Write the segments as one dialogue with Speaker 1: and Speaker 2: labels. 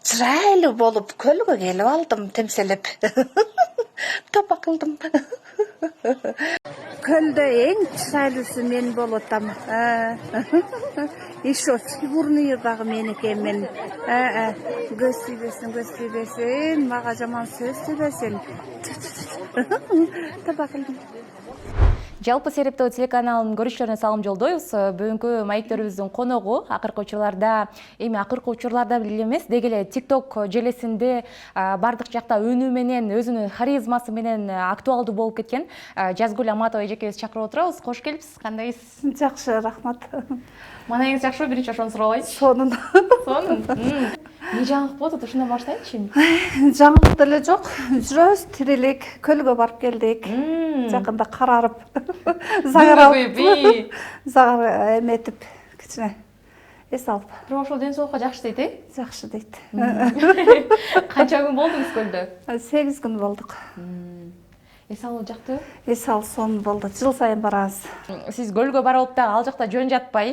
Speaker 1: чырайлуу болуп көлгө келип алдым темселеп. Тапа кылдым. Көлдө эң чырайлуусу мен болуп атам. Еще фигурный дагы мен экенмин. Көз тийбесин, мага жаман сөз тийбесин. Тапа кылдым.
Speaker 2: Жалпы Серептөө телеканалынын көрүүчүлөрүнө салам жолдойбуз. Бүгүнкү маектерибиздин коногу акыркы учурларда, деле эмес, деги эле TikTok желесинде бардык жакта үнү менен, өзүнүн харизмасы менен актуалдуу болуп кеткен Жазгүл Аматова эжекебизди чакырып отурабыз. Кош келипсиз, кандайсыз?
Speaker 1: Жакшы, рахмат.
Speaker 2: Маанайыңыз жакшыбы? Биринчи ошону сурабайын.
Speaker 1: Сонун.
Speaker 2: Не жаңылык болуп атат, ушундан баштайынчы.
Speaker 1: Жаңылык деле жок. Жүрөбүз, тирилик, көлгө барып келдик. Жакында карарып, загаралып, загар эметип, кичине эс алып.
Speaker 2: Бирок ошол ден соолукка жакшы дейт, э?
Speaker 1: Жакшы дейт.
Speaker 2: Канча күн болдуңуз көлдө?
Speaker 1: 8 күн болдук.
Speaker 2: Эс алуу жактыбы?
Speaker 1: Эс алуу сонун болду. Жыл сайын барабыз.
Speaker 2: Сиз көлгө барып дагы ал жакта жөн жатпай,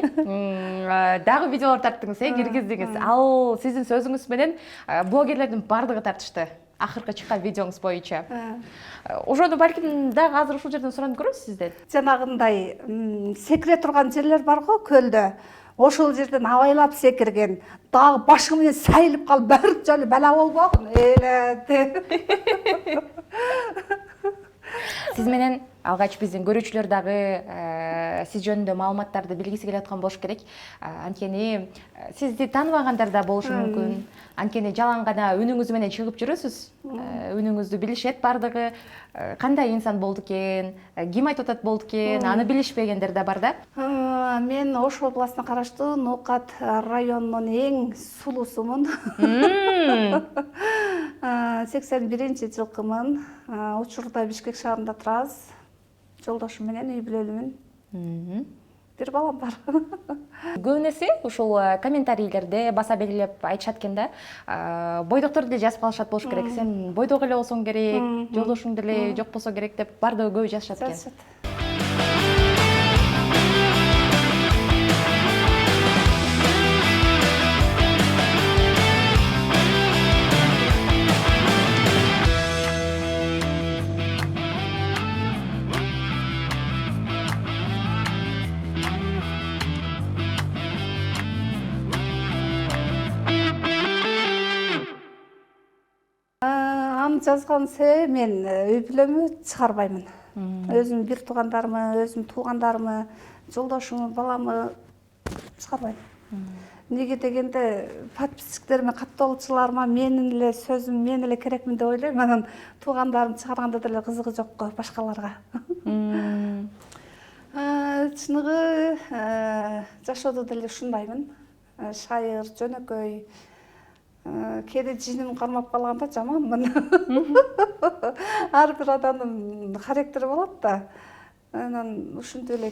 Speaker 2: дагы видеолор тарттыңыз, киргиздиңиз. Ал сиздин сөзүңүз менен блогерлердин бардыгы тартышты. Акыркы чыккан видеоңуз боюнча. Ошону балким дагы азыр ушул жерден суранып көрөбүз сизден.
Speaker 1: Жанагындай секире турган жерлер бар го көлдө. Ошол жерден абайлап секирген, дагы башы менен сайылып калып, бәрі жолу бала болбогун.
Speaker 2: Сиз менен алгач биздин көрүүчүлөр дагы сиз жөнүндө маалыматтарды билгиси келип аткан болуш керек. Анткени сизди тааныбагандар да болушу мүмкүн. Анткени жалаң гана үнүңүз менен чыгып жүрөсүз. Үнүңүздү билишет бардыгы. Кандай инсан болду экен, ким айтып атат болду экен, аны билишпегендер да бар да.
Speaker 1: Мен Ош областына караштуу Ноокат районунун эң сулуусумун. 81-жылкымын. Учурда Бишкек шаарында турабыз. Жолдошум менен үй бүлөлүмүн. Бир балам бар.
Speaker 2: Көбүнесе ушул комментарийлерде баса белгилеп айтышат экен да. Бойдоктор деле жазып калышат болуш керек. Сен бойдок эле болсоң керек, жолдошуң деле жок болсо керек деп бардыгы көп жазышат экен.
Speaker 1: Жазган себеби мен үй бүлөмү чыгарбаймын. Өзүм бир туугандарымы, өзүм туугандарымы, жолдошуму, баламы чыгарбайм. Неге дегенде подписчиктериме, каттоолчуларыма менин эле сөзүм, мен эле керекмин деп ойлойм. Анан туугандарым чыгарганда деле кызыгы жок го башкаларга. Чыныгы жашоодо деле ушундаймын. Шайыр, жөнөкөй. Кээде жиним кармап калганда жаманмын. Ар бир адамдын характери болот да. Анан ушинтип эле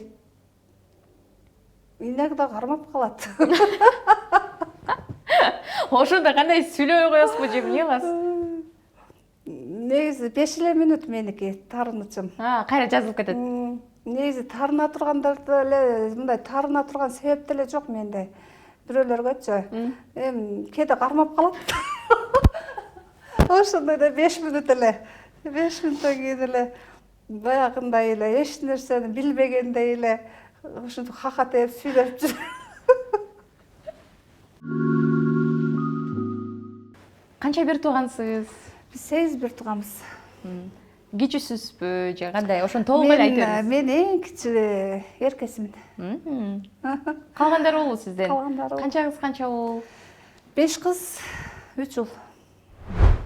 Speaker 1: иногда кармап калат.
Speaker 2: Ошондо кандай сүйлөбөй коесузбу же эмне кыласыз?
Speaker 1: Негизи 5 эле мүнөт меники тарынычым.
Speaker 2: Кайра жазылып кетет.
Speaker 1: Негизи тарына тургандарда эле мындай тарына турган себеп деле жок менде. Бирөөлөргөчү. Кээде кармап калат. Ошондой да 5 мүнөт эле. 5 мүнөттөн кийин эле баягындай эле эч нерсени билбегендей эле ушинтип хахатеп сүйлөп жүр.
Speaker 2: Канча бир туугансыз?
Speaker 1: Биз 8 бир тууганбыз.
Speaker 2: Кичүүсүзбү же кандай? Ошону толук эле айтып бериңиз.
Speaker 1: Мен эң кичи эркесимин.
Speaker 2: Калгандары болбу сизден?
Speaker 1: Калгандары.
Speaker 2: Канча кыз, канча уул?
Speaker 1: 5 кыз, 3 уул.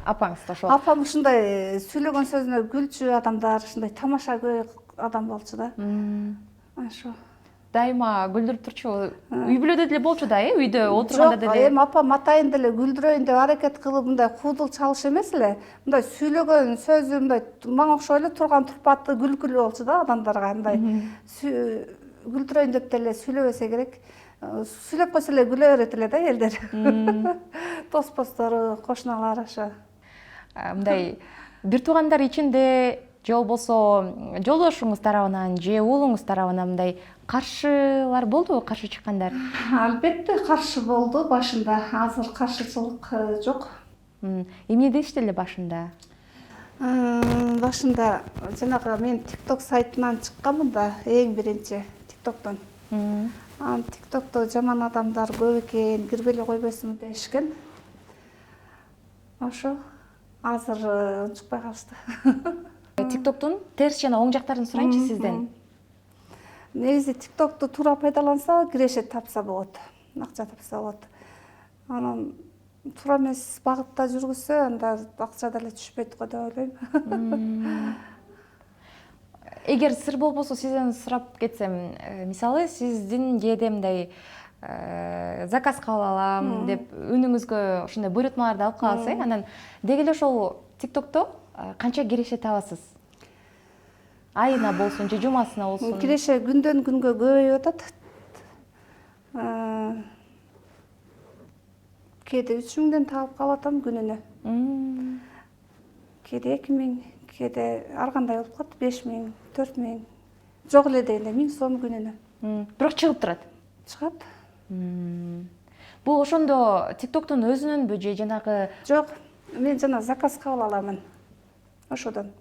Speaker 2: Апаңыз да ошол.
Speaker 1: Апам ушундай сүйлөгөн сөзүнө күлчү адамдар, ушундай тамаша адам болчу да. Ошо.
Speaker 2: Дайыма күлдүрүп турчу. Үй бүлөдө деле болчу да, үйдө отурганда деле.
Speaker 1: Жок, апам атайын деле күлдүрөйүн деп аракет кылып, мындай куудул чалыш эмес эле. Мындай сүйлөгөн сөзү мындай мага окшоп эле турган турпаты күлкүлүү болчу да адамдарга. Мындай күлдүрөйүн деп деле сүйлөбөсө керек. Сүйлөп койсо эле күлө берет эле да элдер. Дос-постору, кошуналар ошо.
Speaker 2: Мындай бир туугандар ичинде же болбосо жолдошуңуз тарабынан же уулуңуз тарабынан мындай каршылар болдубу, каршы чыккандар?
Speaker 1: Албетте каршы болду башында. Азыр каршычылык жок.
Speaker 2: Эмне дешти эле башында?
Speaker 1: Башында жанагы мен TikTok сайтынан чыкканмын да, эң биринчи TikToктон. TikTokто жаман адамдар көп экен, кирбей эле койбойсуңбу дешкен. Ошо азыр чыкпай калышты.
Speaker 2: TikToктун терс жана оң жактарын сурайынчы сизден.
Speaker 1: Негизи TikTokду туура пайдаланса, киреше тапса болот, акча тапса болот. Анан туура эмес багытта жүргүзсө, анда акча деле түшпөйт го деп ойлойм.
Speaker 2: Эгер сыр болбосо сизден сурап кетсем, мисалы сиздин кээде мындай заказ кабыл алам деп үнүңүзгө ушундай буйрутмаларды алып каласыз, анан деги эле ошол TikTokто канча киреше табасыз? Айына болсун же жумасына болсун?
Speaker 1: Киреше күндөн күнгө көбөйүп атат. Кээде 3000ден таап калып атам күнүнө. Кээде 2000, кээде ар кандай болуп калат, 5000, 4000. Жок эле дегенде 1000 сом күнүнө.
Speaker 2: Бирок чыгып турат.
Speaker 1: Чыгат.
Speaker 2: Бул ошондо TikToктун өзүнөнбү же жанагы?
Speaker 1: Жок, мен жана заказ кабыл аламын. Ошодон.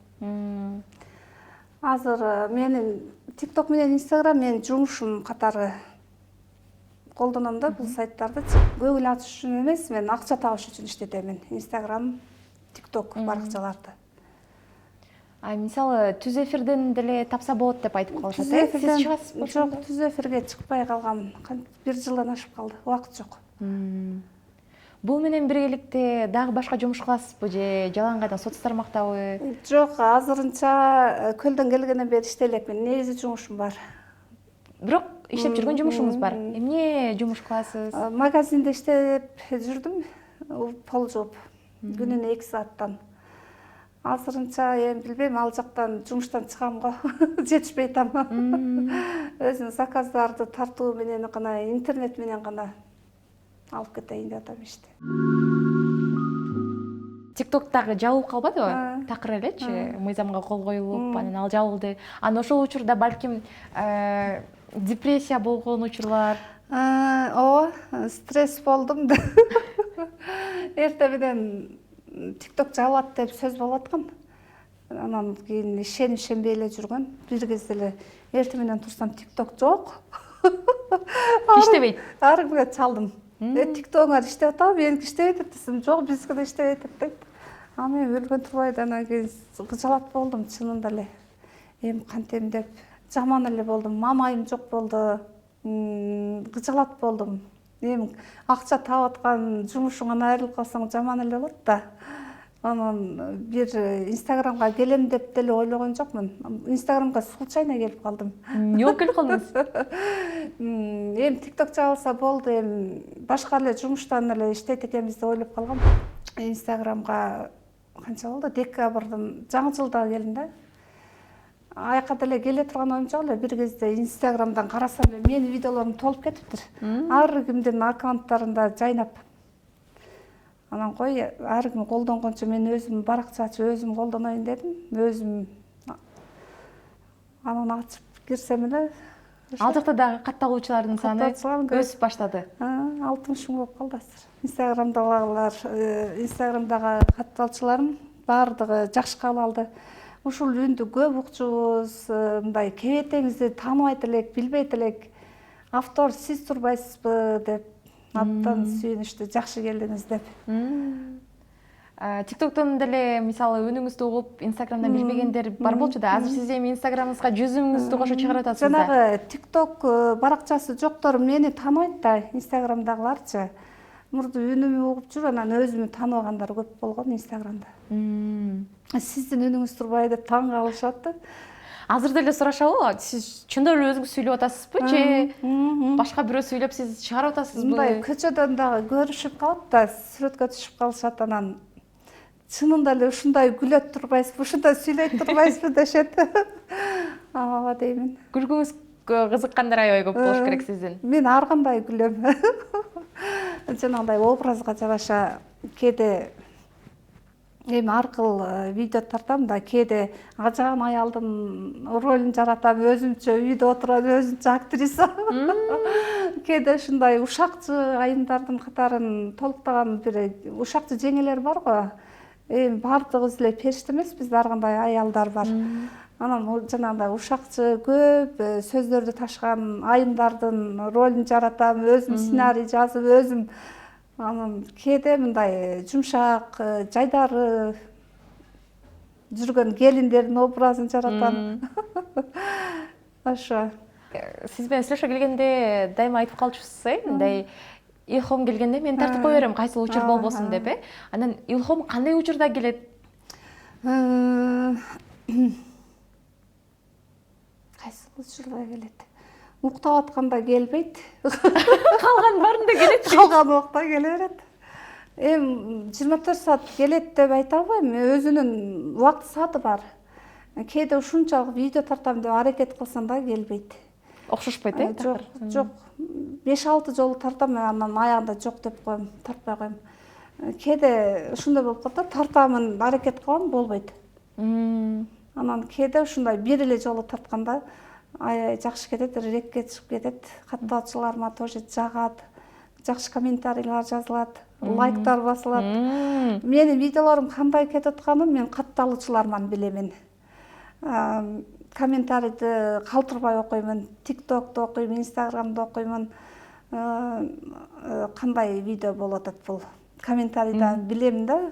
Speaker 1: Азыр менин TikTok менен Instagram менин жумушум катары колдоном да бул сайттарды. Көңүл ачыш үчүн эмес, мен акча табыш үчүн иштетемин. Instagram, TikTok баракчаларды.
Speaker 2: Мисалы түз эфирден деле тапса болот деп айтып калышат. Сиз чыгасызбы?
Speaker 1: Жок, түз эфирге чыкпай калгам. 1 жылдан ашып калды. Убакыт жок.
Speaker 2: Бул менен биргеликте дагы башка жумуш кыласызбы же жалаң соц тармактабы?
Speaker 1: Жок, азырынча көлдөн келгенден бери иштей элекмин. Негизи жумушум бар.
Speaker 2: Бирок иштеп жүргөн жумушуңуз бар. Эмне жумуш кыласыз?
Speaker 1: Магазинде иштеп жүрдүм. Пол жооп. Күнүнө 2 сааттан. Азырынча эми билбейм, ал жактан жумуштан чыгам го. Жетишпей атам. Өзүм заказдарды тартуу менен гана, интернет менен гана алып кетейин деп атам ишти.
Speaker 2: TikTok'тагы жабылып калбадыбы? Такыр элечи, мыйзамга кол коюлуп, анан ал жабылды. Анан ошол учурда балким депрессия болгон учурлар.
Speaker 1: Ооба, стресс болдум да. Эртең менен TikTok жабылат деп сөз болуп аткан. Анан кийин ишенбей эле жүргөн. Бир кезде эле эртең менен турсам TikTok жок.
Speaker 2: Иштебейт.
Speaker 1: Ар кимге чалдым. TikTok'уңар иштеп атабы? Меники иштебейт деп десем, жок, биздики да иштебейт деп дейт. Мен өлгөн турбайт, анан кийин кыжалат болдум чынында эле. Эми кантем деп жаман эле болдум. Мамайым жок болду. Кыжалат болдум. Эми акча таап аткан жумушуңан айрылып калсаң жаман эле болот да. Анан бир Instagramга келем деп деле ойлогон жокмун. Instagramга случайно келип калдым.
Speaker 2: Эмне болуп келип калдыңыз?
Speaker 1: Эми TikTok жабылса болду, эми башка эле жумуштан эле иштейт экенбиз деп ойлоп калгам. Instagramга канча болду? Декабрдын жаңы жылда келдим да. Айка деле келе турган оюм жок эле. Бир кезде Instagramдан карасам эле менин видеолорум толуп кетиптир. Ар кимдин аккаунттарында жайнап. Анан кой, ар ким колдонгончо мен өзүм баракча ачып, өзүм колдоноюн дедим. Өзүм анан ачып кирсем эле
Speaker 2: Ал жакта дагы катталуучулардын саны өсүп баштады.
Speaker 1: 60 миң болуп калды азыр. Instagramдагы катталуучуларым баардыгы жакшы кабыл алды. Ушул үндү көп укчубуз, мындай кебетеңизди тааныбайт элек, билбейт элек. Автор сиз турбайсызбы деп абдан сүйүнүштү, жакшы келдиңиз деп.
Speaker 2: TikToктон деле мисалы үнүңүздү угуп, Instagramдан билбегендер бар болчу да. Азыр сиз эми Instagramыңызга жүзүңүздү кошо чыгарып атасыз да.
Speaker 1: Жанагы TikTok баракчасы жоктор мени тааныбайт да, Instagramдагыларчы. Мурду үнүмдү угуп жүрүп, анан өзүмдү тааныбагандар көп болгон Instagramда. Сиздин үнүңүз турбай деп таң калышат да.
Speaker 2: Азыр деле сурашабы? Сиз чындап эле өзүңүз сүйлөп атасызбы же башка бирөө сүйлөп сиз чыгарып атасызбы?
Speaker 1: Мындай көчөдөн дагы көрүшүп калып да, сүрөткө түшүп калышат, анан чынында эле ушундай күлөт турбайсызбы, ушундай сүйлөйт турбайсызбы дешет. Ооба деймин.
Speaker 2: Күлгүңүз кызыккандар аябай көп болуш керек сиздин.
Speaker 1: Мен ар кандай күлөм. Жанагындай образга жараша кээде эми аркыл видео тартам да, кээде ажаган аялдын ролун жаратам, өзүмчө үйдө отурам, өзүмчө актриса. Кээде ушундай ушакчы айымдардын катарын толуктаган бир ушакчы жеңелер бар го. Эми баардыгыбыз эле периште эмеспиз, ар кандай аялдар бар. Анан жанагындай ушакчы көп сөздөрдү ташыган айымдардын ролун жаратам, өзүм сценарий жазып, өзүм анан кээде мындай жумшак, жайдары жүргөн келиндердин образын жаратам. Ошо.
Speaker 2: Сиз менен сүйлөшө келгенде дайыма айтып калчусуз, мындай илхом келгенде мен тартып кое берем, кайсыл учур болбосун деп, Анан илхом кандай учурда келет?
Speaker 1: Кайсыл учурда келет? Уктап атканда келбейт.
Speaker 2: Калган баарында келет.
Speaker 1: Калган убакта келе берет. Эми 24 саат келет деп айта албайм. Өзүнүн убакыт сааты бар. Кээде ушунчалык видео тартам деп аракет кылсам да келбейт.
Speaker 2: Окшошпойт,
Speaker 1: Жок, жок. 5-6 жолу тартам, анан аягында жок деп коем, тартпай коем. Кээде ушундай болуп калат да, тартамын, аракет кылам, болбойт. Анан кээде ушундай бир эле жолу тартканда аябай жакшы кетет, рекке чыгып кетет. Каттоочуларыма тоже жагат, жакшы комментарийлер жазылат, лайктар басылат. Менин видеолорум кандай кетип атканын мен катталуучуларыман билемин. Комментарийди калтырбай окуймун, TikTok'то окуйм, Instagram'да окуймун. Кандай видео болуп атат бул? Комментарийдан билем да.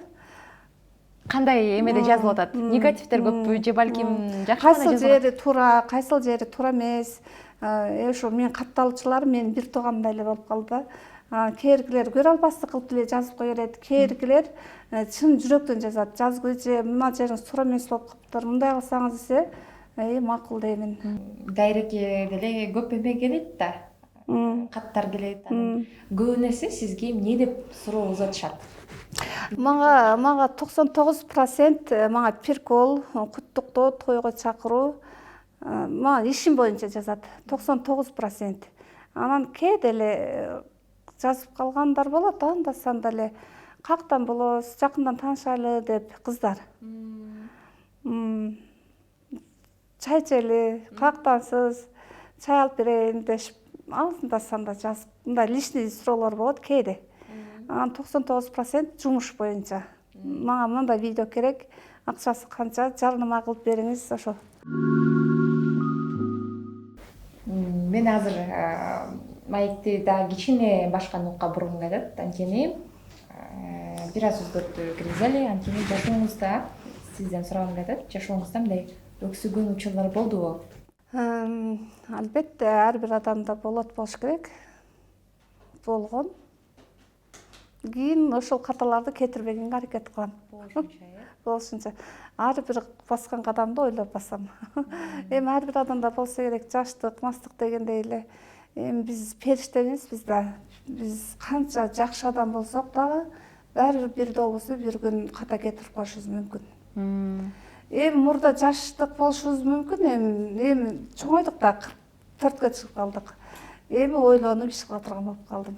Speaker 2: Кандай эмеде жазылып атат? Негативдер көппү же балким жакшы
Speaker 1: Кайсыл
Speaker 2: гана
Speaker 1: жери туура, кайсыл жери туура эмес. Ошо мен катталуучуларым менин бир туугандай эле болуп калды да. Кээргилер көрө албастык кылып деле жазып кое берет. Кээргилер чын жүрөктөн жазат. Жазгы же мына жериңиз туура эмес болуп калыптыр, мындай кылсаңыз десе, макул деймин.
Speaker 2: Дайрекке деле көп эме келет да. Каттар келет. Көбү нерсе сизге эмне деп суроо узатышат?
Speaker 1: Мага 99% мага прикол, куттуктоо, тойго чакыруу. Мага ишим боюнча жазат. 99%. Анан кээде эле жазып калгандар болот, анда-санда эле каяктан болосуз, жакындан таанышайлы деп кыздар. Чай ичели, каяктансыз, чай алып берейин дешип, анда-санда жазып, мындай личный суроолор болот кээде. Анан 99% жумуш боюнча. Мага мындай видео керек, акчасы канча, жарнама кылып бериңиз, ошо.
Speaker 2: Мен азыр маекти да кичине башка нукка бургум келет. Анткени бир аз өзгөртүү киргизели. Анткени жашооңузда сизден сурагым келет. Жашооңузда мындай өксүгөн учурлар болдубу?
Speaker 1: Албетте, ар бир адамда болот болуш керек. Болгон. Кийин ошол каталарды кетирбегенге аракет кылам. Болушунча. Ар бир баскан кадамды ойлоп басам. Эми ар бир адамда болсо керек, жаштык, мастык дегендей эле. Эми биз периште эмеспиз да. Биз канча жакшы адам болсок дагы, баары бир долбосо бир күн ката кетирип коюшубуз мүмкүн. Эми мурда жаштык болушубуз мүмкүн, эми чоңойдук да, 44-кө чыгып калдык. Эми ойлонуп иш кыла турган болуп калдым.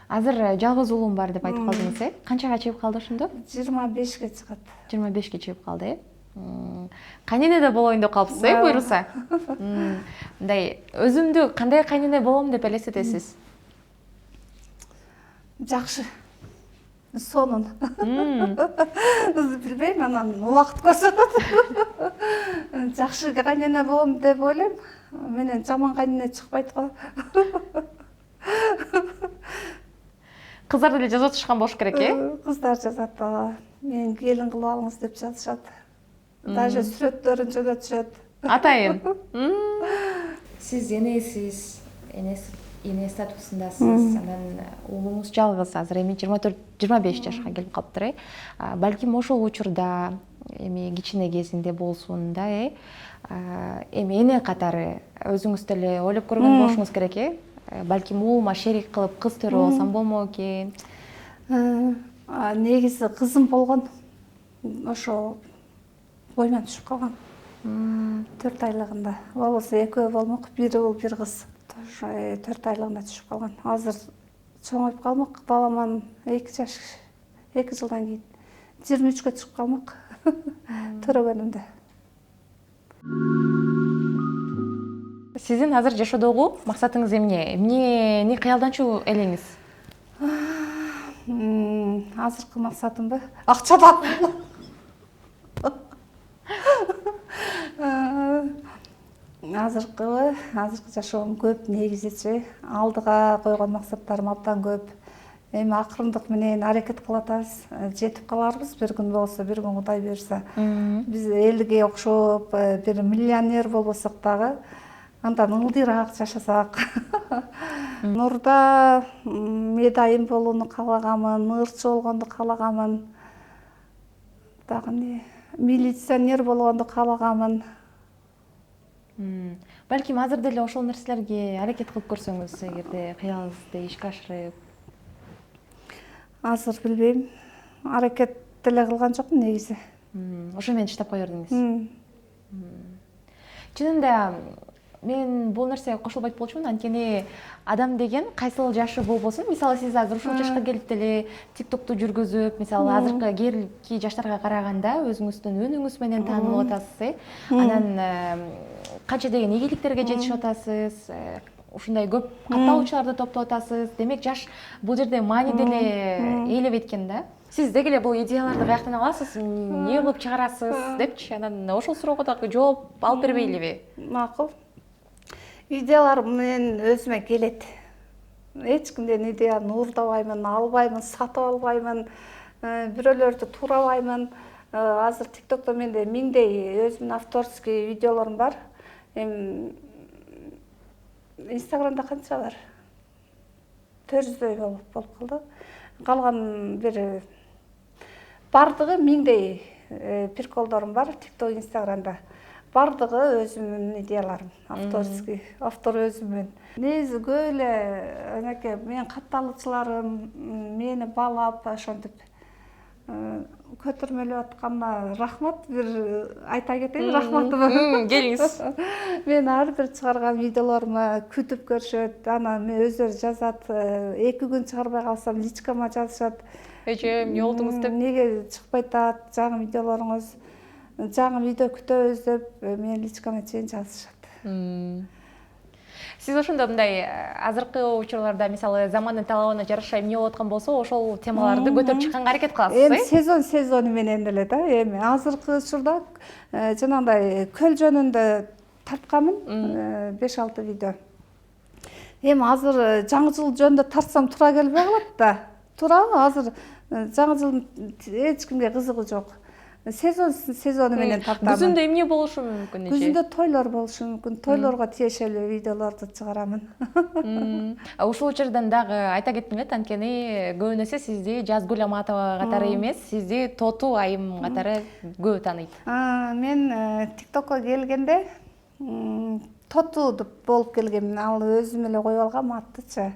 Speaker 2: Азыр жалгыз уулум бар деп айтып калдыңыз, Канчага чыгып калды ошондо?
Speaker 1: 25ке чыгат.
Speaker 2: 25ке чыгып калды, Кайнене да болоюн деп калыпсыз, буйруса. Мындай өзүмдү кандай кайнене болом деп элестетесиз?
Speaker 1: Жакшы. Сонун. Билбейм, анан убакыт көрсөтөт. Жакшы кайнене болом деп ойлойм. Менен жаман кайнене чыкпайт го.
Speaker 2: Кыздар деле жазып атышкан болуш керек,
Speaker 1: Кыздар жазат, мени келин кылып алыңыз деп жазышат. Даже сүрөттөрүн жөнөтүшөт.
Speaker 2: Атайын. Сиз энесиз, эне статусундасыз. Анан уулуңуз жалгыз, азыр эми 24-25 жашка келип калыптыр. Балким ошол учурда эми кичине кезинде болсун да, эми эне катары өзүңүз деле ойлоп көргөн болушуңуз керек, Балким уулума шерик кылып кыз төрө алсам болмок экен.
Speaker 1: Негизи кызым болгон. Ошо бойман түшүп калган. 4 айлыгында. Болбосо экөө болмок, бири уул, бир кыз. 4 айлыгында түшүп калган. Азыр чоңоюп калмак, баламан 2 жылдан кийин. 23-кө чыгып калмак. Төрөгөнүмдө.
Speaker 2: Сиздин азыр жашоодогу максатыңыз эмне? Эмнени кыялданчу элеңиз?
Speaker 1: Азыркы максатымбы? Акча тапуу. Азыркы жашоом көп негизичи. Алдыга койгон максаттарым абдан көп. Эми акырындык менен аракет кылып атабыз. Жетип каларбыз бир күн болсо, бир күн Кудай буйрса. Биз элге окшоп бир миллионер болбосок дагы, андан ылдыйраак жашасак. Нурда медайым болууну каалаганмын, ырчы болгонду каалаганмын. Дагы эмне? Милиционер болгонду каалаганмын.
Speaker 2: Балким азыр деле ошол нерселерге аракет кылып көрсөңүз, эгерде кыялыңызды ишке ашырып.
Speaker 1: Азыр билбейм. Аракет деле кылган жокмун негизи.
Speaker 2: Ошо менен иштеп кое бердиңиз. Чынында мен бул нерсеге кошулуп айтып болчумун, анткени адам деген кайсыл жашы болбосун, мисалы сиз азыр ушул жашка келип деле тиктокту жүргүзүп, мисалы азыркы кийинки жаштарга караганда өзүңүздүн өнүңүз менен таанылып атасыз, анан канча деген ийгиликтерге жетишип атасыз, ушундай көп катталуучуларды топтоп атасыз. Демек жаш бул жерде маани деле ээлебейт экен да. Сиз дегеле бул идеяларды каяктан аласыз, эмне кылып чыгарасыз депчи, анан ошол суроого дагы жооп алып бербейлиби?
Speaker 1: Макул. Идеяларым менен өзүмө келет. Эч кимден идеяны уурдабаймын, албаймын, сатып албаймын, бирөөлөрдү туурабаймын. Азыр тиктокто менде миңдей өзүмдүн авторский видеолорум бар. Инстаграмда канча бар? 400дөй болуп калды. Калган бир бардыгы миңдей приколдорум бар тикток, инстаграмда. Бардыгы өзүмдүн идеяларым, авторский, автор өзүммүн. Негизи көп эле анакей менин катталуучуларым мени баалап ошентип көтөрмөлөп атканына рахмат. Бир айта кетейин рахматымды.
Speaker 2: Келиңиз.
Speaker 1: Мен ар бир чыгарган видеолорума күтүп көрүшөт, анан өздөрү жазат, 2 күн чыгарбай калсам личкама жазышат.
Speaker 2: Эжем, эмне болдуңуз деп.
Speaker 1: Неге чыкпай атат жаңы видеолоруңуз? Жаңы видео күтөбүз деп менин личкама чейин жазышат.
Speaker 2: Сиз ошондо мындай азыркы учурларда мисалы замандын талабына жараша эмне болуп аткан болсо, ошол темаларды көтөрүп чыкканга аракет кыласыз,
Speaker 1: Эми сезону менен деле да. Эми азыркы учурда жанагындай көл жөнүндө тартканмын 5-6 видео. Эми азыр жаңы жыл жөнүндө тартсам туура келбей калат да. Туурабы? Азыр жаңы жылдын эч кимге кызыгы жок. Сезону менен тартамын.
Speaker 2: Күзүндө эмне болушу мүмкүн?
Speaker 1: Күзүндө тойлор болушу мүмкүн. Тойлорго тиешелүү видеолорду чыгарамын.
Speaker 2: Ушул учурдан дагы айта кетким келет, анткени көбүнесе сизди Жазгүл Аматова катары эмес, сизди Тоту Айым катары көп тааныйт.
Speaker 1: Мен тиктокко келгенде Тоту деп болуп келгем. Ал өзүм эле коюп алгам аттычы.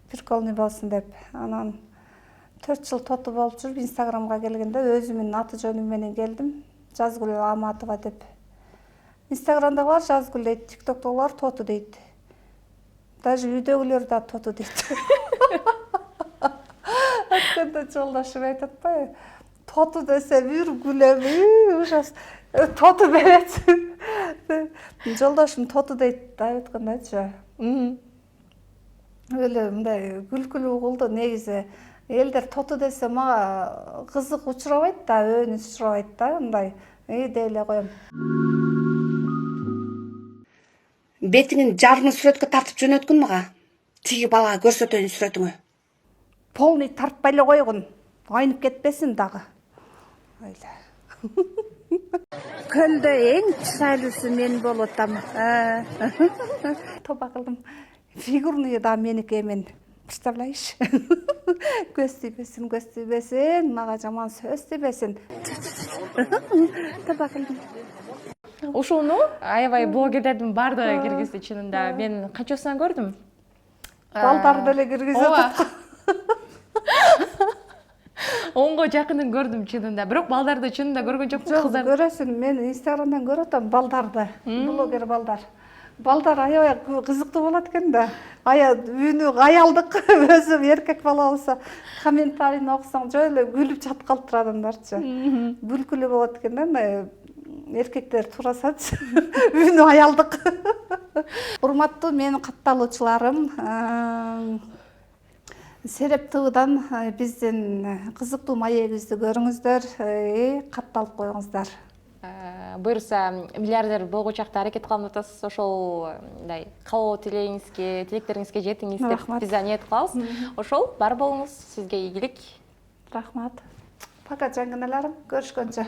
Speaker 1: Приколный болсун деп. Анан 4 жыл Тоту болуп жүрүп, инстаграмга келгенде өзүмдүн аты жөнүм менен келдим. Жазгүл Аматова деп. Инстаграмдагылар Жазгүл дейт, тиктоктогулар Тоту дейт. Даже үйдөгүлөр да Тоту дейт. Атканда жолдошум айтат да, Тоту десе бир күлөм, ужас. Тоту беретсиң. Жолдошум Тоту дейт да айткандачы. Эле мындай күлкүлүү кылды негизи. Элдер Тоту десе мага кызык учурабайт да, өбүнүч учурабайт да, мындай деп эле коем. Бетиңин жарымын сүрөткө тартып жөнөткүн мага. Тиги балага көрсөтөйүн сүрөтүңү. Полный тартпай эле койгун. Айнып кетпесин дагы. Көлдө эң чырайлуусу мен болуп атам. Тоба кылдым. Фигурный да меники эмен. Представляешь? Көз тийбесин, мага жаман сөз тийбесин. Тоба кылдым.
Speaker 2: Ушуну аябай блогерлердин баардыгы киргизди чынында. Мен канчасынан көрдүм.
Speaker 1: Балдар деле киргизип атат.
Speaker 2: 10га жакынын көрдүм чынында. Бирок балдарды чынында көргөн жокмун,
Speaker 1: кыздар. Көрөсүң, мен инстаграмдан көрөт атам балдарды. Блогер балдар. балдар аябай кызыктуу болот экен да. Үйүнү аялдык өзү эркек бала болсо комментарийни окусаң жөн эле күлүп жатып калыптыр адамдарчы. Күлкүлүү болот экен да, мына эркектер турасачы. Үйүнү аялдык. Урматтуу менин катталуучуларым, Сереп ТВдан биздин кызыктуу маегибизди көрүңүздөр, катталып коюңуздар.
Speaker 2: Буюрса миллиардер болгучу жакта аракет кылам деп атасыз. Ошол мындай каалоо тилектериңизге жетиңиз деп биз ниет кылабыз. Ошол бар болуңуз, сизге ийгилик.
Speaker 1: Рахмат. Пока жангыналарым, көрүшкөнчө.